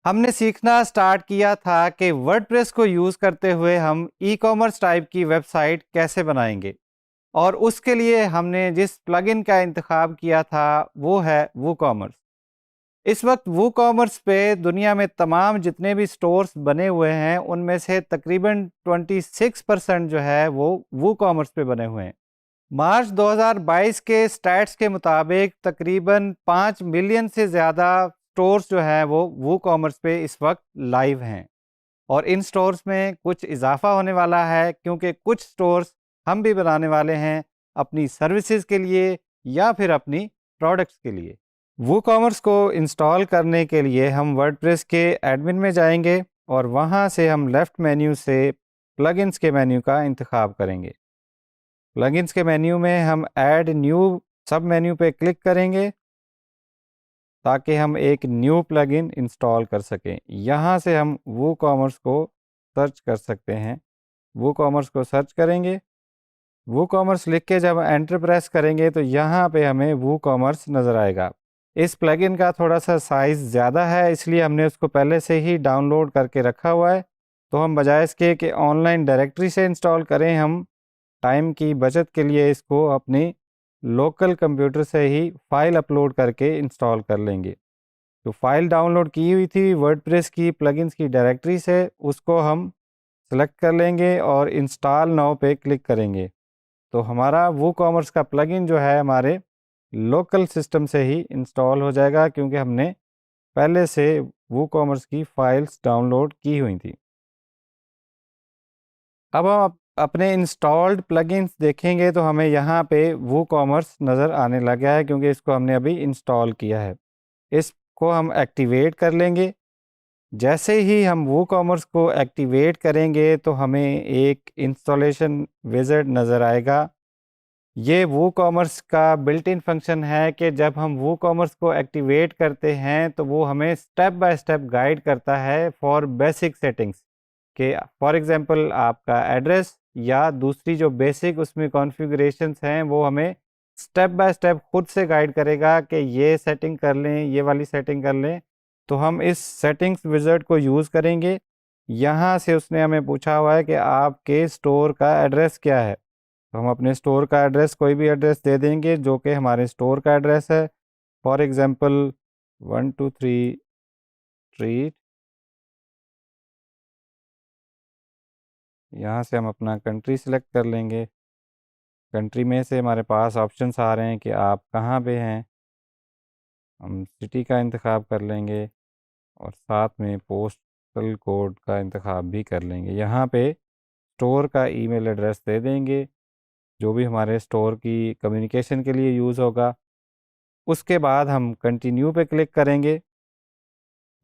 हमने सीखना स्टार्ट किया था कि वर्डप्रेस को यूज़ करते हुए हम ई कॉमर्स टाइप की वेबसाइट कैसे बनाएंगे। और उसके लिए हमने जिस प्लगइन का इंतखाब किया था वो है वूकॉमर्स। इस वक्त वूकॉमर्स पे दुनिया में तमाम जितने भी स्टोर्स बने हुए हैं उनमें से तकरीबन 26% जो है वो वूकॉमर्स पे बने हुए हैं। मार्च 2022 के स्टैट्स के मुताबिक तकरीबन 5 मिलियन से ज़्यादा स्टोर्स जो हैं वो वूकॉमर्स पे इस वक्त लाइव हैं। और इन स्टोर्स में कुछ इजाफा होने वाला है क्योंकि कुछ स्टोर्स हम भी बनाने वाले हैं अपनी सर्विसेज के लिए या फिर अपनी प्रोडक्ट्स के लिए। वूकॉमर्स को इंस्टॉल करने के लिए हम वर्डप्रेस के एडमिन में जाएंगे और वहां से हम लेफ़्ट मेन्यू से प्लगइन्स के मेन्यू का इंतखाब करेंगे। प्लगइन्स के मेन्यू में हम ऐड न्यू सब मेन्यू पे क्लिक करेंगे ताकि हम एक न्यू प्लगइन इंस्टॉल कर सकें। यहाँ से हम वूकॉमर्स को सर्च कर सकते हैं। वूकॉमर्स को सर्च करेंगे, वूकॉमर्स लिख के जब एंटर प्रेस करेंगे तो यहाँ पे हमें वूकॉमर्स नज़र आएगा। इस प्लगइन का थोड़ा सा साइज़ ज़्यादा है इसलिए हमने उसको पहले से ही डाउनलोड करके रखा हुआ है। तो हम बजाय इसके कि ऑनलाइन डायरेक्टरी से इंस्टॉल करें, हम टाइम की बचत के लिए इसको अपनी लोकल कंप्यूटर से ही फ़ाइल अपलोड करके इंस्टॉल कर लेंगे। तो फ़ाइल डाउनलोड की हुई थी वर्डप्रेस की प्लगइन्स की डायरेक्टरी से, उसको हम सेलेक्ट कर लेंगे और इंस्टॉल नाउ पे क्लिक करेंगे। तो हमारा वूकॉमर्स का प्लगइन जो है हमारे लोकल सिस्टम से ही इंस्टॉल हो जाएगा क्योंकि हमने पहले से वूकॉमर्स की फ़ाइल्स डाउनलोड की हुई थी। अब हम अपने इंस्टॉल्ड प्लगइन्स देखेंगे तो हमें यहाँ पे वूकॉमर्स नज़र आने लगा है क्योंकि इसको हमने अभी इंस्टॉल किया है। इसको हम एक्टिवेट कर लेंगे। जैसे ही हम वूकॉमर्स को एक्टिवेट करेंगे तो हमें एक इंस्टॉलेशन विज़ार्ड नज़र आएगा। ये वूकॉमर्स का बिल्ट इन फंक्शन है कि जब हम वूकॉमर्स को एक्टिवेट करते हैं तो वो हमें स्टेप बाय स्टेप गाइड करता है फॉर बेसिक सेटिंग्स कि फॉर एग्जांपल आपका एड्रेस या दूसरी जो बेसिक उसमें कॉन्फ़िगरेशंस हैं वो हमें स्टेप बाय स्टेप खुद से गाइड करेगा कि ये सेटिंग कर लें, ये वाली सेटिंग कर लें। तो हम इस सेटिंग्स विज़ार्ड को यूज़ करेंगे। यहाँ से उसने हमें पूछा हुआ है कि आपके स्टोर का एड्रेस क्या है। तो हम अपने स्टोर का एड्रेस कोई भी एड्रेस दे देंगे जो कि हमारे स्टोर का एड्रेस है। For example 123 street. यहाँ से हम अपना कंट्री सिलेक्ट कर लेंगे। कंट्री में से हमारे पास ऑप्शंस आ रहे हैं कि आप कहाँ पे हैं। हम सिटी का इंतखाब कर लेंगे और साथ में पोस्टल कोड का इंतखाब भी कर लेंगे। यहाँ पे स्टोर का ईमेल एड्रेस दे देंगे जो भी हमारे स्टोर की कम्युनिकेशन के लिए यूज़ होगा। उसके बाद हम कंटिन्यू पे क्लिक करेंगे।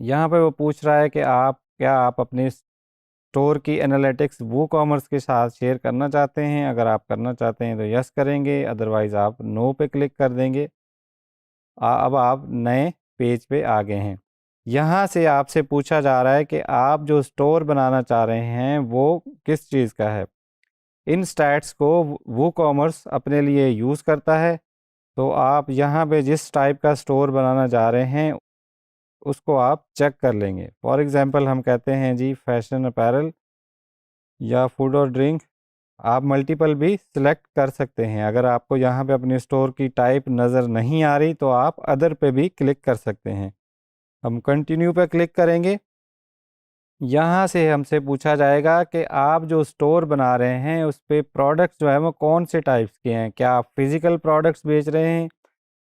यहाँ पे वो पूछ रहा है कि आप अपने स्टोर की एनालिटिक्स वूकॉमर्स के साथ शेयर करना चाहते हैं। अगर आप करना चाहते हैं तो यस करेंगे, अदरवाइज़ आप नो पे क्लिक कर देंगे। अब आप नए पेज पे आ गए हैं। यहाँ से आपसे पूछा जा रहा है कि आप जो स्टोर बनाना चाह रहे हैं वो किस चीज़ का है। इन स्टैट्स को वूकॉमर्स अपने लिए यूज़ करता है। तो आप यहाँ पे जिस टाइप का स्टोर बनाना चाह रहे हैं उसको आप चेक कर लेंगे। फॉर एग्ज़ाम्पल हम कहते हैं जी फैशन अपैरल या फूड और ड्रिंक। आप मल्टीपल भी सिलेक्ट कर सकते हैं। अगर आपको यहाँ पे अपने स्टोर की टाइप नज़र नहीं आ रही तो आप अदर पे भी क्लिक कर सकते हैं। हम कंटिन्यू पे क्लिक करेंगे। यहाँ से हमसे पूछा जाएगा कि आप जो स्टोर बना रहे हैं उस पे प्रोडक्ट्स जो है वो कौन से टाइप्स के हैं। क्या आप फिज़िकल प्रोडक्ट्स बेच रहे हैं,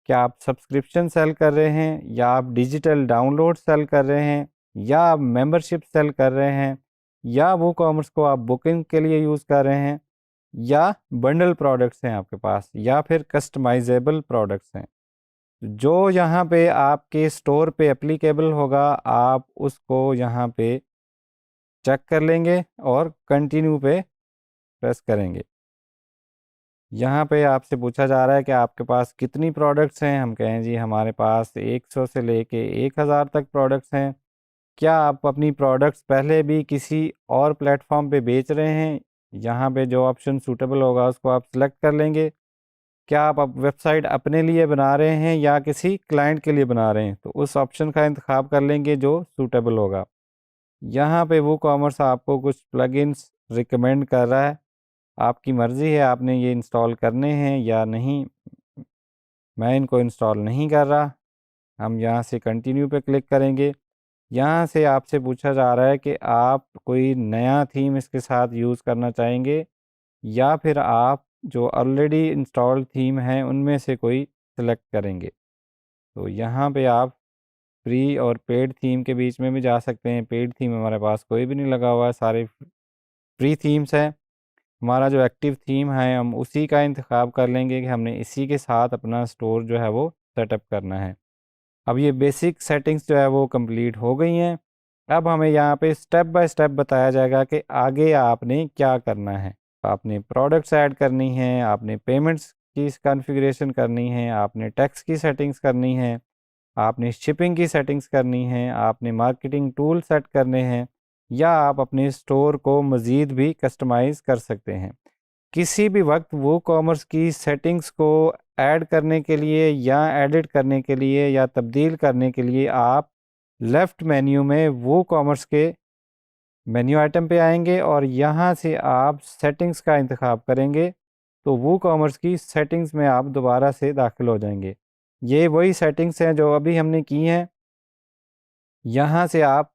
क्या आप सब्सक्रिप्शन सेल कर रहे हैं, या आप डिजिटल डाउनलोड सेल कर रहे हैं, या आप मेंबरशिप सेल कर रहे हैं, या वो कॉमर्स को आप बुकिंग के लिए यूज़ कर रहे हैं, या बंडल प्रोडक्ट्स हैं आपके पास, या फिर कस्टमाइजेबल प्रोडक्ट्स हैं। जो यहाँ पे आपके स्टोर पे एप्लीकेबल होगा आप उसको यहाँ पे चेक कर लेंगे और कंटिन्यू पे प्रेस करेंगे। यहाँ पे आपसे पूछा जा रहा है कि आपके पास कितनी प्रोडक्ट्स हैं। हम कहें जी हमारे पास 100 से लेके 1000 तक प्रोडक्ट्स हैं। क्या आप अपनी प्रोडक्ट्स पहले भी किसी और प्लेटफॉर्म पे बेच रहे हैं। यहाँ पे जो ऑप्शन सूटेबल होगा उसको आप सिलेक्ट कर लेंगे क्या आप वेबसाइट अपने लिए बना रहे हैं या किसी क्लाइंट के लिए बना रहे हैं, तो उस ऑप्शन का इंतखाब कर लेंगे जो सूटेबल होगा। यहाँ पे वो कॉमर्स आपको कुछ प्लगइन्स रिकमेंड कर रहा है, आपकी मर्ज़ी है आपने ये इंस्टॉल करने हैं या नहीं। मैं इनको इंस्टॉल नहीं कर रहा। हम यहाँ से कंटिन्यू पे क्लिक करेंगे। यहाँ से आपसे पूछा जा रहा है कि आप कोई नया थीम इसके साथ यूज़ करना चाहेंगे या फिर आप जो ऑलरेडी इंस्टॉल्ड थीम है उनमें से कोई सिलेक्ट करेंगे। तो यहाँ पे आप फ्री और पेड थीम के बीच में भी जा सकते हैं। पेड थीम हमारे पास कोई भी नहीं लगा हुआ है, सारे फ्री थीम्स हैं। हमारा जो एक्टिव थीम है हम उसी का इंतखाब कर लेंगे कि हमने इसी के साथ अपना स्टोर जो है वो सेटअप करना है। अब ये बेसिक सेटिंग्स जो है वो कंप्लीट हो गई हैं। अब हमें यहाँ पे स्टेप बाय स्टेप बताया जाएगा कि आगे आपने क्या करना है। आपने प्रोडक्ट्स ऐड करनी है, आपने पेमेंट्स की कॉन्फ़िगरेशन करनी है, आपने टैक्स की सेटिंग्स करनी है, आपने शिपिंग की सेटिंग्स करनी है, आपने मार्केटिंग टूल सेट करने हैं या आप अपने स्टोर को मज़ीद भी कस्टमाइज़ कर सकते हैं। किसी भी वक्त वो कॉमर्स की सेटिंग्स को ऐड करने के लिए या एडिट करने के लिए या तब्दील करने के लिए आप लेफ़्ट मेन्यू में वो कॉमर्स के मेन्यू आइटम पे आएंगे और यहाँ से आप सेटिंग्स का इंतखाब करेंगे, तो वो कॉमर्स की सेटिंग्स में आप दोबारा से दाखिल हो जाएंगे। ये वही सेटिंग्स हैं जो अभी हमने की हैं। यहाँ से आप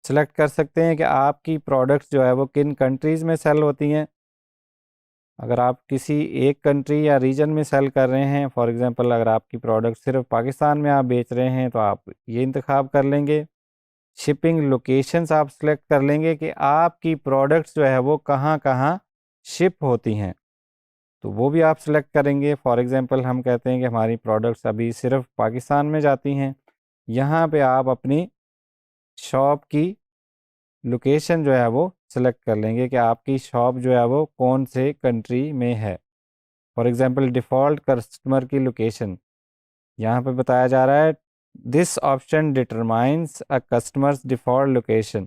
सेलेक्ट कर सकते हैं कि आपकी प्रोडक्ट्स जो है वो किन कंट्रीज़ में सेल होती हैं। अगर आप किसी एक कंट्री या रीजन में सेल कर रहे हैं, फॉर एग्ज़ाम्पल अगर आपकी प्रोडक्ट सिर्फ पाकिस्तान में आप बेच रहे हैं तो आप ये इंतखाब कर लेंगे। शिपिंग लोकेशंस आप सेलेक्ट कर लेंगे कि आपकी प्रोडक्ट्स जो है वो कहाँ कहाँ शिप होती हैं, तो वो भी आप सेलेक्ट करेंगे। फॉर एग्ज़ाम्पल हम कहते हैं कि हमारी प्रोडक्ट्स अभी सिर्फ पाकिस्तान में जाती हैं। यहाँ पे आप अपनी शॉप की लोकेशन जो है वो सिलेक्ट कर लेंगे कि आपकी शॉप जो है वो कौन से कंट्री में है। फॉर एग्ज़ाम्पल डिफ़ॉल्ट कस्टमर की लोकेशन यहाँ पे बताया जा रहा है, this option determines a customers default location,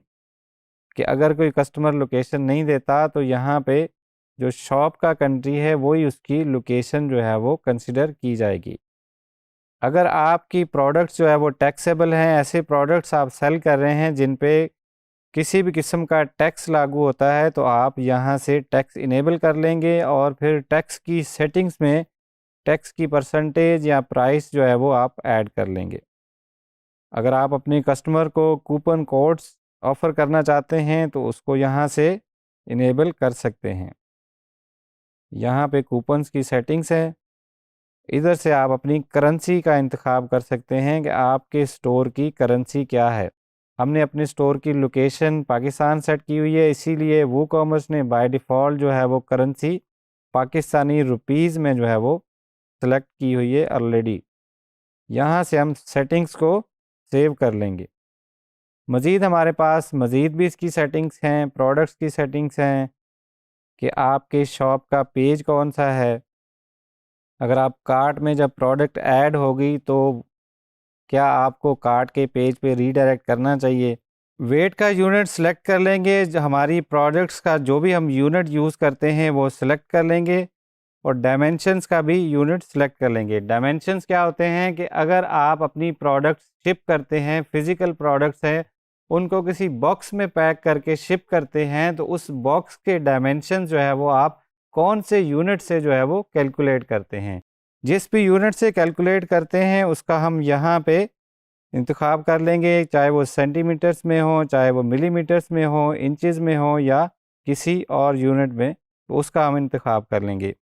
कि अगर कोई कस्टमर लोकेशन नहीं देता तो यहाँ पे जो शॉप का कंट्री है वही उसकी लोकेशन जो है वो कंसिडर की जाएगी। अगर आपकी प्रोडक्ट्स जो है वो टैक्सेबल हैं, ऐसे प्रोडक्ट्स आप सेल कर रहे हैं जिन पे किसी भी किस्म का टैक्स लागू होता है, तो आप यहाँ से टैक्स इनेबल कर लेंगे और फिर टैक्स की सेटिंग्स में टैक्स की परसेंटेज या प्राइस जो है वो आप ऐड कर लेंगे। अगर आप अपने कस्टमर को कूपन कोड्स ऑफ़र करना चाहते हैं तो उसको यहाँ से इनेबल कर सकते हैं। यहाँ पे कूपन्स की सेटिंग्स है। इधर से आप अपनी करेंसी का इंतखाब कर सकते हैं कि आपके स्टोर की करेंसी क्या है। हमने अपने स्टोर की लोकेशन पाकिस्तान सेट की हुई है, इसीलिए वो कॉमर्स ने बाय डिफ़ॉल्ट जो है वो करेंसी पाकिस्तानी रुपीज़ में जो है वो सेलेक्ट की हुई है ऑलरेडी। यहाँ से हम सेटिंग्स को सेव कर लेंगे। मज़ीद हमारे पास मज़ीद भी इसकी सेटिंग्स हैं, प्रोडक्ट्स की सेटिंग्स हैं कि आपके शॉप का पेज कौन सा है। अगर आप कार्ट में जब प्रोडक्ट ऐड होगी तो क्या आपको कार्ट के पेज पे रीडायरेक्ट करना चाहिए। वेट का यूनिट सेलेक्ट कर लेंगे, जो हमारी प्रोडक्ट्स का जो भी हम यूनिट यूज़ करते हैं वो सिलेक्ट कर लेंगे और डायमेंशंस का भी यूनिट सेलेक्ट कर लेंगे। डायमेंशंस क्या होते हैं कि अगर आप अपनी प्रोडक्ट्स शिप करते हैं, फिज़िकल प्रोडक्ट्स हैं, उनको किसी बॉक्स में पैक करके शिप करते हैं, तो उस बॉक्स के डायमेंशन जो है वो आप कौन से यूनिट से जो है वो कैलकुलेट करते हैं। जिस भी यूनिट से कैलकुलेट करते हैं उसका हम यहाँ पे इंतखाब कर लेंगे, चाहे वो सेंटीमीटर्स में हो, चाहे वो मिलीमीटर्स में हो, इंचेस में हो या किसी और यूनिट में, तो उसका हम इंतखाब कर लेंगे।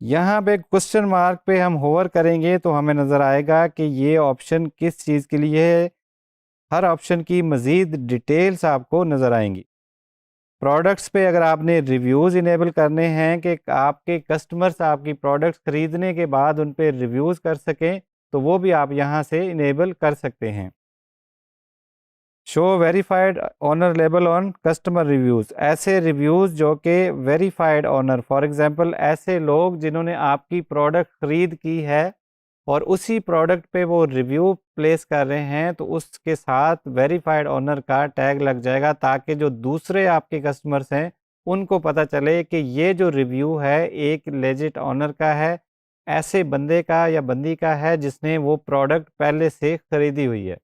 यहाँ पे क्वेश्चन मार्क पे हम होवर करेंगे तो हमें नज़र आएगा कि ये ऑप्शन किस चीज़ के लिए है। हर ऑप्शन की मज़ीद डिटेल्स आपको नज़र आएंगी। प्रोडक्ट्स पे अगर आपने रिव्यूज़ इनेबल करने हैं कि आपके कस्टमर्स आपकी प्रोडक्ट्स ख़रीदने के बाद उन पे रिव्यूज़ कर सकें, तो वो भी आप यहाँ से इनेबल कर सकते हैं। Show verified owner label on customer reviews, ऐसे रिव्यूज़ जो कि वेरीफाइड ऑनर, फॉर एग्जांपल ऐसे लोग जिन्होंने आपकी प्रोडक्ट ख़रीद की है और उसी प्रोडक्ट पे वो रिव्यू प्लेस कर रहे हैं, तो उसके साथ वेरीफाइड ऑनर का टैग लग जाएगा ताकि जो दूसरे आपके कस्टमर्स हैं उनको पता चले कि ये जो रिव्यू है एक लेजिट ऑनर का है, ऐसे बंदे का या बंदी का है जिसने वो प्रोडक्ट पहले से ख़रीदी हुई है।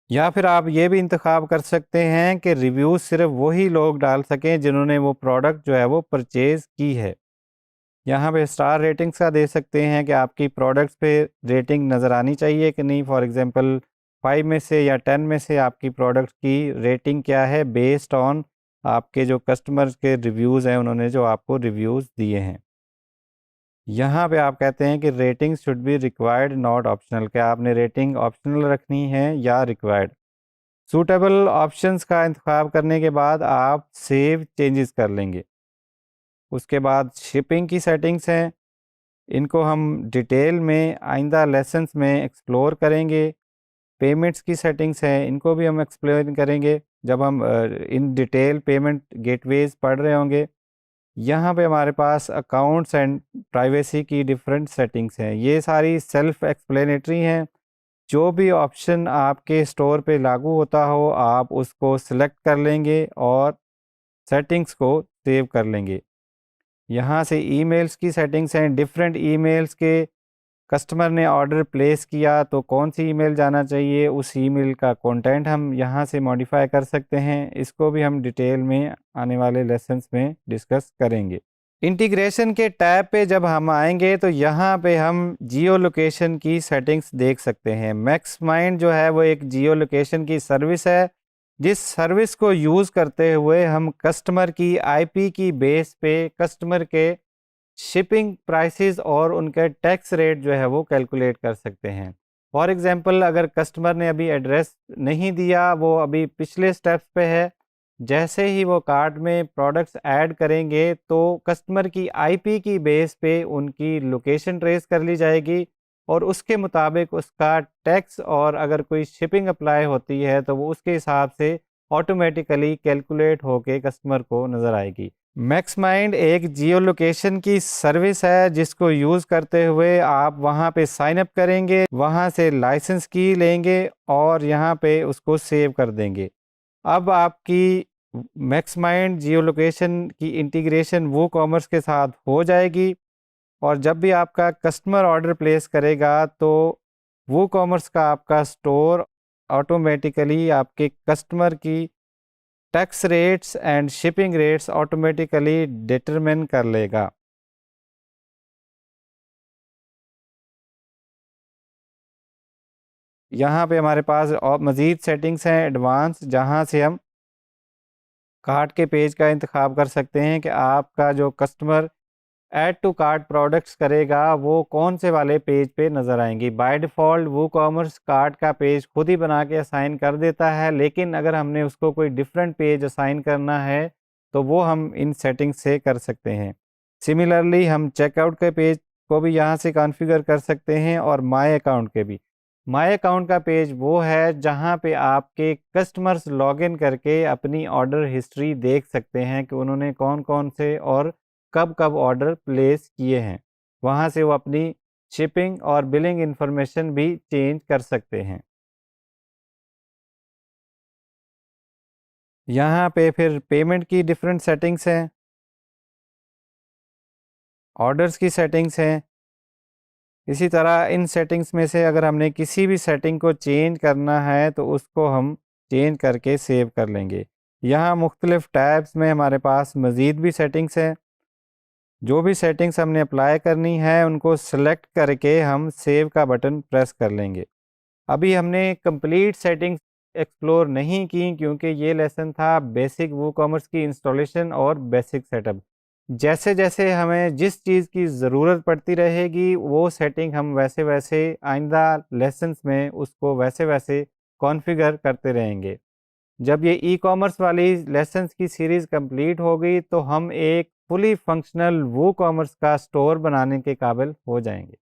या फिर आप ये भी इंतखाब कर सकते हैं कि रिव्यूज़ सिर्फ वही लोग डाल सकें जिन्होंने वो प्रोडक्ट जो है वो परचेज़ की है। यहाँ पे स्टार रेटिंग्स का दे सकते हैं कि आपकी प्रोडक्ट्स पे रेटिंग नज़र आनी चाहिए कि नहीं। फॉर एग्ज़ाम्पल 5 में से या 10 में से आपकी प्रोडक्ट की रेटिंग क्या है, बेस्ड ऑन आपके जो कस्टमर्स के रिव्यूज़ हैं, उन्होंने जो आपको रिव्यूज़ दिए हैं। यहाँ पे आप कहते हैं कि rating should be required not optional, क्या आपने रेटिंग ऑप्शनल रखनी है या रिक्वायर्ड। सूटेबल ऑप्शंस का इंतखाब करने के बाद आप सेव चेंजेस कर लेंगे। उसके बाद शिपिंग की सेटिंग्स हैं, इनको हम डिटेल में आइंदा लेसन्स में एक्सप्लोर करेंगे। पेमेंट्स की सेटिंग्स हैं, इनको भी हम एक्सप्लेन करेंगे जब हम इन डिटेल पेमेंट गेटवेज़ पढ़ रहे होंगे। यहाँ पे हमारे पास अकाउंट्स एंड प्राइवेसी की डिफरेंट सेटिंग्स हैं, ये सारी सेल्फ एक्सप्लेनेटरी हैं। जो भी ऑप्शन आपके स्टोर पे लागू होता हो आप उसको सिलेक्ट कर लेंगे और सेटिंग्स को सेव कर लेंगे। यहाँ से ईमेल्स की सेटिंग्स हैं, डिफरेंट ईमेल्स के कस्टमर ने ऑर्डर प्लेस किया तो कौन सी ईमेल जाना चाहिए, उस ईमेल का कंटेंट हम यहाँ से मॉडिफाई कर सकते हैं। इसको भी हम डिटेल में आने वाले लेसन्स में डिस्कस करेंगे। इंटीग्रेशन के टैब पे जब हम आएंगे तो यहाँ पे हम जियो लोकेशन की सेटिंग्स देख सकते हैं। मैक्स माइंड जो है वो एक जियो लोकेशन की सर्विस है, जिस सर्विस को यूज़ करते हुए हम कस्टमर की आईपी की बेस पे कस्टमर के शिपिंग प्राइसेस और उनके टैक्स रेट जो है वो कैलकुलेट कर सकते हैं। फॉर एग्जांपल अगर कस्टमर ने अभी एड्रेस नहीं दिया, वो अभी पिछले स्टेप्स पे है, जैसे ही वो कार्ट में प्रोडक्ट्स ऐड करेंगे तो कस्टमर की आईपी की बेस पे उनकी लोकेशन ट्रेस कर ली जाएगी और उसके मुताबिक उसका टैक्स और अगर कोई शिपिंग अप्लाई होती है तो वो उसके हिसाब से ऑटोमेटिकली कैलकुलेट होके कस्टमर को नज़र आएगी। मैक्स माइंड एक जियो लोकेशन की सर्विस है जिसको यूज़ करते हुए आप वहाँ पे साइन अप करेंगे, वहाँ से लाइसेंस की लेंगे और यहाँ पे उसको सेव कर देंगे। अब आपकी मैक्स माइंड जियो लोकेशन की इंटीग्रेशन वो कॉमर्स के साथ हो जाएगी और जब भी आपका कस्टमर ऑर्डर प्लेस करेगा तो वो कॉमर्स का आपका स्टोर ऑटोमेटिकली आपके कस्टमर की tax rates and shipping rates automatically determine कर लेगा। यहाँ पे हमारे पास और मज़ीद सेटिंग्स हैं एडवांस, जहाँ से हम कार्ट के पेज का इंतखाब कर सकते हैं कि आपका जो customer add to cart products करेगा वो कौन से वाले पेज पे नज़र आएंगी। By default WooCommerce cart का पेज खुद ही बना के असाइन कर देता है, लेकिन अगर हमने उसको कोई डिफरेंट पेज असाइन करना है तो वो हम इन सेटिंग्स से कर सकते हैं। सिमिलरली हम चेकआउट के पेज को भी यहाँ से कॉन्फ़िगर कर सकते हैं और माय अकाउंट के भी। माय अकाउंट का पेज वो है जहाँ पे आपके कस्टमर्स लॉगिन करके अपनी ऑर्डर हिस्ट्री देख सकते हैं कि उन्होंने कौन कौन से और कब कब ऑर्डर प्लेस किए हैं। वहाँ से वो अपनी शिपिंग और बिलिंग इंफॉर्मेशन भी चेंज कर सकते हैं। यहाँ पे फिर पेमेंट की डिफरेंट सेटिंग्स हैं, ऑर्डर्स की सेटिंग्स हैं। इसी तरह इन सेटिंग्स में से अगर हमने किसी भी सेटिंग को चेंज करना है तो उसको हम चेंज करके सेव कर लेंगे। यहाँ मुख्तलिफ टैब्स में हमारे पास मज़ीद भी सेटिंग्स हैं। जो भी सेटिंग्स हमने अप्लाई करनी है उनको सेलेक्ट करके हम सेव का बटन प्रेस कर लेंगे। अभी हमने कंप्लीट सेटिंग्स एक्सप्लोर नहीं की क्योंकि ये लेसन था बेसिक वूकॉमर्स की इंस्टॉलेशन और बेसिक सेटअप। जैसे जैसे हमें जिस चीज़ की ज़रूरत पड़ती रहेगी वो सेटिंग हम वैसे वैसे आइंदा लेसन्स में उसको वैसे वैसे कॉन्फ़िगर करते रहेंगे। जब ये ई कॉमर्स वाली लेसन्स की सीरीज़ कंप्लीट हो गई तो हम एक फुली फंक्शनल वूकॉमर्स का स्टोर बनाने के काबिल हो जाएंगे।